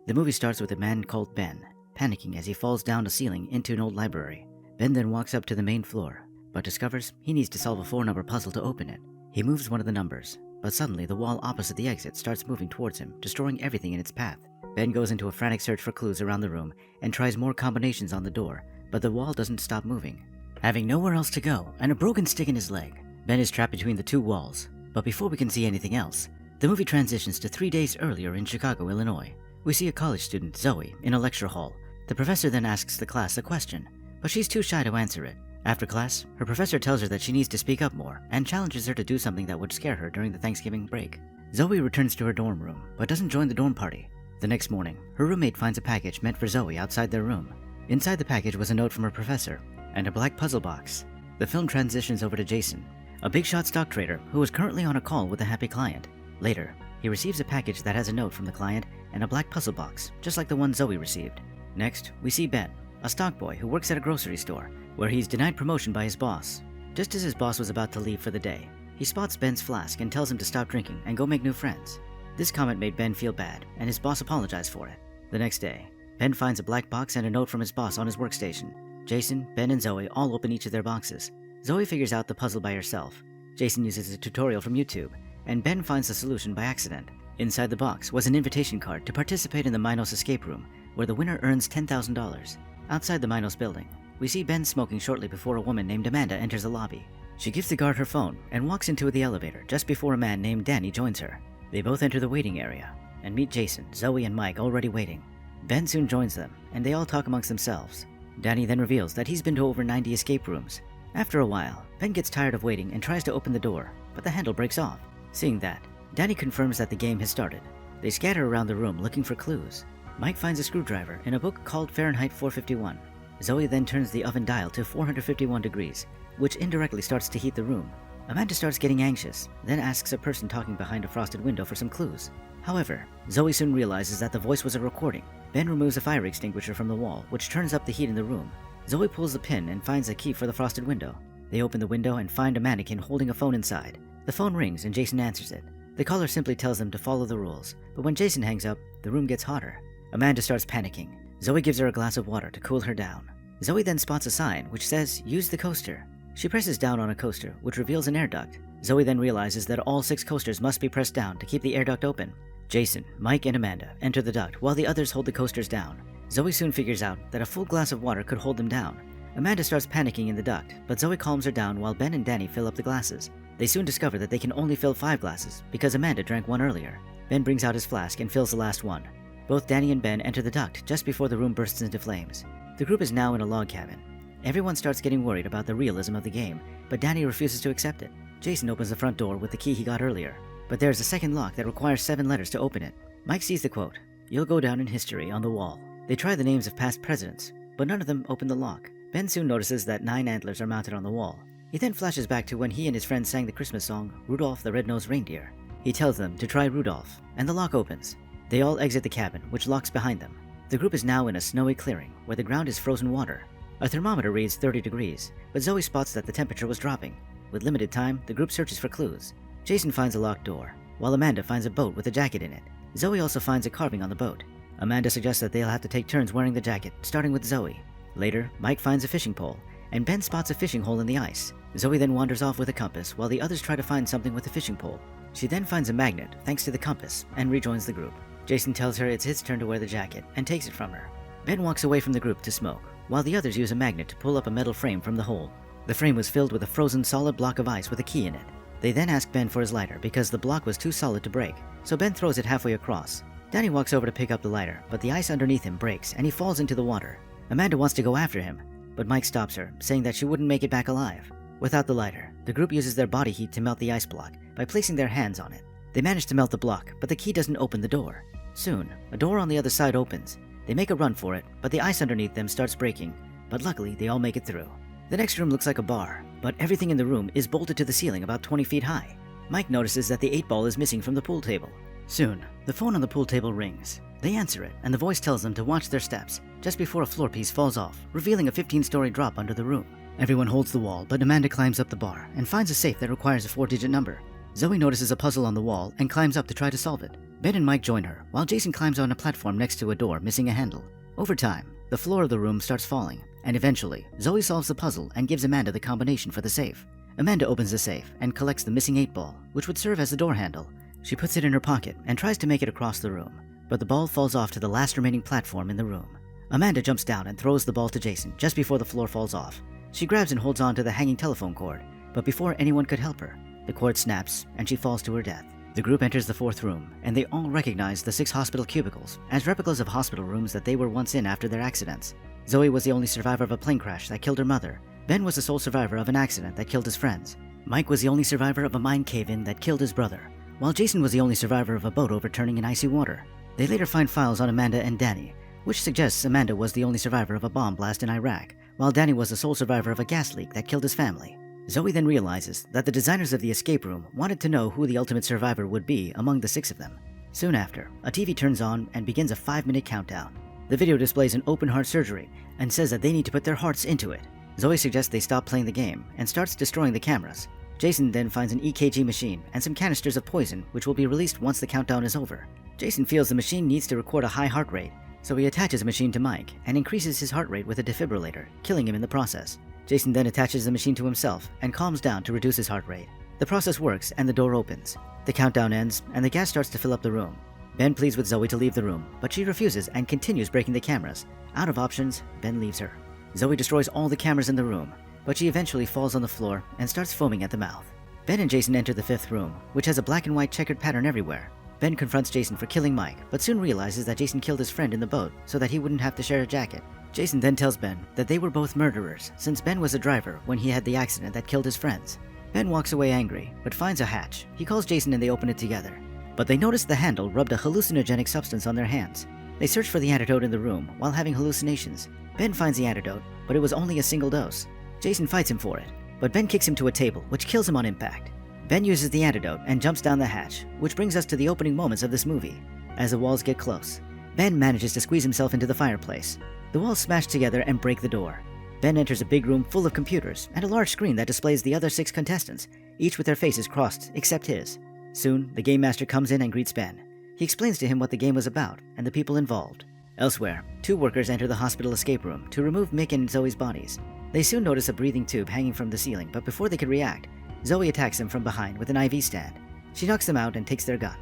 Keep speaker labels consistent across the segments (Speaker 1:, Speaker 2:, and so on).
Speaker 1: The movie starts with a man called Ben, panicking as he falls down a ceiling into an old library. Ben then walks up to the main floor, but discovers he needs to solve a 4-number puzzle to open it. He moves one of the numbers, but suddenly the wall opposite the exit starts moving towards him, destroying everything in its path. Ben goes into a frantic search for clues around the room and tries more combinations on the door, but the wall doesn't stop moving. Having nowhere else to go and a broken stick in his leg, Ben is trapped between the two walls. But before we can see anything else, the movie transitions to 3 days earlier in Chicago, Illinois. We see a college student, Zoe, in a lecture hall. The professor then asks the class a question, but she's too shy to answer it. After class, her professor tells her that she needs to speak up more and challenges her to do something that would scare her during the Thanksgiving break. Zoe returns to her dorm room, but doesn't join the dorm party. The next morning, her roommate finds a package meant for Zoe outside their room. Inside the package was a note from her professor and a black puzzle box. The film transitions over to Jason, a big-shot stock trader who is currently on a call with a happy client. Later, he receives a package that has a note from the client and a black puzzle box, just like the one Zoe received. Next, we see Ben, a stock boy who works at a grocery store, where he's denied promotion by his boss. Just as his boss was about to leave for the day, he spots Ben's flask and tells him to stop drinking and go make new friends. This comment made Ben feel bad, and his boss apologized for it. The next day, Ben finds a black box and a note from his boss on his workstation. Jason, Ben, and Zoe all open each of their boxes. Zoe figures out the puzzle by herself. Jason uses a tutorial from YouTube, and Ben finds the solution by accident. Inside the box was an invitation card to participate in the Minos escape room, where the winner earns $10,000. Outside the Minos building, we see Ben smoking shortly before a woman named Amanda enters the lobby. She gives the guard her phone and walks into the elevator just before a man named Danny joins her. They both enter the waiting area and meet Jason, Zoe, and Mike already waiting. Ben soon joins them, and they all talk amongst themselves. Danny then reveals that he's been to over 90 escape rooms. After a while, Ben gets tired of waiting and tries to open the door, but the handle breaks off. Seeing that, Danny confirms that the game has started. They scatter around the room looking for clues. Mike finds a screwdriver in a book called Fahrenheit 451. Zoe then turns the oven dial to 451 degrees, which indirectly starts to heat the room. Amanda starts getting anxious, then asks a person talking behind a frosted window for some clues. However, Zoe soon realizes that the voice was a recording. Ben removes a fire extinguisher from the wall, which turns up the heat in the room. Zoe pulls the pin and finds a key for the frosted window. They open the window and find a mannequin holding a phone inside. The phone rings and Jason answers it. The caller simply tells them to follow the rules, but when Jason hangs up, the room gets hotter. Amanda starts panicking. Zoe gives her a glass of water to cool her down. Zoe then spots a sign which says, "Use the coaster." She presses down on a coaster, which reveals an air duct. Zoe then realizes that all 6 coasters must be pressed down to keep the air duct open. Jason, Mike, and Amanda enter the duct while the others hold the coasters down. Zoe soon figures out that a full glass of water could hold them down. Amanda starts panicking in the duct, but Zoe calms her down while Ben and Danny fill up the glasses. They soon discover that they can only fill 5 glasses because Amanda drank one earlier. Ben brings out his flask and fills the last one. Both Danny and Ben enter the duct just before the room bursts into flames. The group is now in a log cabin. Everyone starts getting worried about the realism of the game, but Danny refuses to accept it. Jason opens the front door with the key he got earlier, but there's a second lock that requires 7 letters to open it. Mike sees the quote, "You'll go down in history," on the wall. They try the names of past presidents, but none of them open the lock. Ben soon notices that 9 antlers are mounted on the wall. He then flashes back to when he and his friends sang the Christmas song, "Rudolph the Red-Nosed Reindeer." He tells them to try Rudolph, and the lock opens. They all exit the cabin, which locks behind them. The group is now in a snowy clearing, where the ground is frozen water. A thermometer reads 30 degrees, but Zoe spots that the temperature was dropping. With limited time, the group searches for clues. Jason finds a locked door, while Amanda finds a boat with a jacket in it. Zoe also finds a carving on the boat. Amanda suggests that they'll have to take turns wearing the jacket, starting with Zoe. Later, Mike finds a fishing pole, and Ben spots a fishing hole in the ice. Zoe then wanders off with a compass, while the others try to find something with the fishing pole. She then finds a magnet, thanks to the compass, and rejoins the group. Jason tells her it's his turn to wear the jacket, and takes it from her. Ben walks away from the group to smoke, while the others use a magnet to pull up a metal frame from the hole. The frame was filled with a frozen solid block of ice with a key in it. They then ask Ben for his lighter because the block was too solid to break, so Ben throws it halfway across. Danny walks over to pick up the lighter, but the ice underneath him breaks and he falls into the water. Amanda wants to go after him, but Mike stops her, saying that she wouldn't make it back alive. Without the lighter, the group uses their body heat to melt the ice block by placing their hands on it. They manage to melt the block, but the key doesn't open the door. Soon, a door on the other side opens. They make a run for it, but the ice underneath them starts breaking, but luckily they all make it through. The next room looks like a bar, but everything in the room is bolted to the ceiling about 20 feet high. Mike notices that the 8-ball is missing from the pool table. Soon, the phone on the pool table rings. They answer it, and the voice tells them to watch their steps, just before a floor piece falls off, revealing a 15-story drop under the room. Everyone holds the wall, but Amanda climbs up the bar and finds a safe that requires a 4-digit number. Zoe notices a puzzle on the wall and climbs up to try to solve it. Ben and Mike join her, while Jason climbs on a platform next to a door missing a handle. Over time, the floor of the room starts falling, and eventually, Zoe solves the puzzle and gives Amanda the combination for the safe. Amanda opens the safe and collects the missing 8-ball, which would serve as the door handle. She puts it in her pocket and tries to make it across the room, but the ball falls off to the last remaining platform in the room. Amanda jumps down and throws the ball to Jason just before the floor falls off. She grabs and holds on to the hanging telephone cord, but before anyone could help her, the cord snaps and she falls to her death. The group enters the 4th room, and they all recognize the 6 hospital cubicles as replicas of hospital rooms that they were once in after their accidents. Zoe was the only survivor of a plane crash that killed her mother. Ben was the sole survivor of an accident that killed his friends. Mike was the only survivor of a mine cave-in that killed his brother, while Jason was the only survivor of a boat overturning in icy water. They later find files on Amanda and Danny, which suggests Amanda was the only survivor of a bomb blast in Iraq, while Danny was the sole survivor of a gas leak that killed his family. Zoe then realizes that the designers of the escape room wanted to know who the ultimate survivor would be among the 6 of them. Soon after, a TV turns on and begins a 5-minute countdown. The video displays an open heart surgery and says that they need to put their hearts into it. Zoe suggests they stop playing the game and starts destroying the cameras. Jason then finds an EKG machine and some canisters of poison, which will be released once the countdown is over. Jason feels the machine needs to record a high heart rate, so he attaches the machine to Mike and increases his heart rate with a defibrillator, killing him in the process. Jason then attaches the machine to himself and calms down to reduce his heart rate. The process works and the door opens. The countdown ends and the gas starts to fill up the room. Ben pleads with Zoe to leave the room, but she refuses and continues breaking the cameras. Out of options, Ben leaves her. Zoe destroys all the cameras in the room, but she eventually falls on the floor and starts foaming at the mouth. Ben and Jason enter the 5th room, which has a black and white checkered pattern everywhere. Ben confronts Jason for killing Mike, but soon realizes that Jason killed his friend in the boat so that he wouldn't have to share a jacket. Jason then tells Ben that they were both murderers, since Ben was a driver when he had the accident that killed his friends. Ben walks away angry, but finds a hatch. He calls Jason and they open it together. But they notice the handle rubbed a hallucinogenic substance on their hands. They search for the antidote in the room while having hallucinations. Ben finds the antidote, but it was only a single dose. Jason fights him for it, but Ben kicks him to a table, which kills him on impact. Ben uses the antidote and jumps down the hatch, which brings us to the opening moments of this movie. As the walls get close, Ben manages to squeeze himself into the fireplace. The walls smash together and break the door. Ben enters a big room full of computers and a large screen that displays the other 6 contestants, each with their faces crossed except his. Soon, the game master comes in and greets Ben. He explains to him what the game was about and the people involved. Elsewhere, 2 workers enter the hospital escape room to remove Mick and Zoe's bodies. They soon notice a breathing tube hanging from the ceiling, but before they can react, Zoe attacks them from behind with an IV stand. She knocks them out and takes their gun.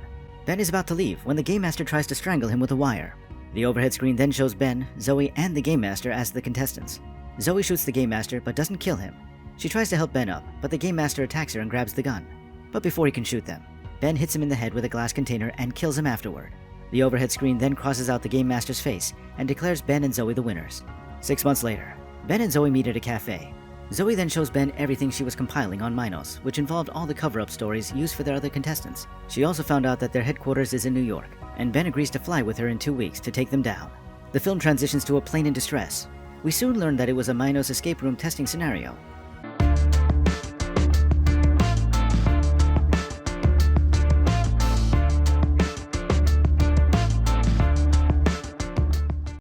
Speaker 1: Ben is about to leave when the game master tries to strangle him with a wire. The overhead screen then shows Ben, Zoe, and the game master as the contestants. Zoe shoots the game master but doesn't kill him. She tries to help Ben up, but the game master attacks her and grabs the gun. But before he can shoot them, Ben hits him in the head with a glass container and kills him afterward. The overhead screen then crosses out the game master's face and declares Ben and Zoe the winners. 6 months later, Ben and Zoe meet at a cafe. Zoe then shows Ben everything she was compiling on Minos, which involved all the cover-up stories used for their other contestants. She also found out that their headquarters is in New York, and Ben agrees to fly with her in 2 weeks to take them down. The film transitions to a plane in distress. We soon learn that it was a Minos escape room testing scenario,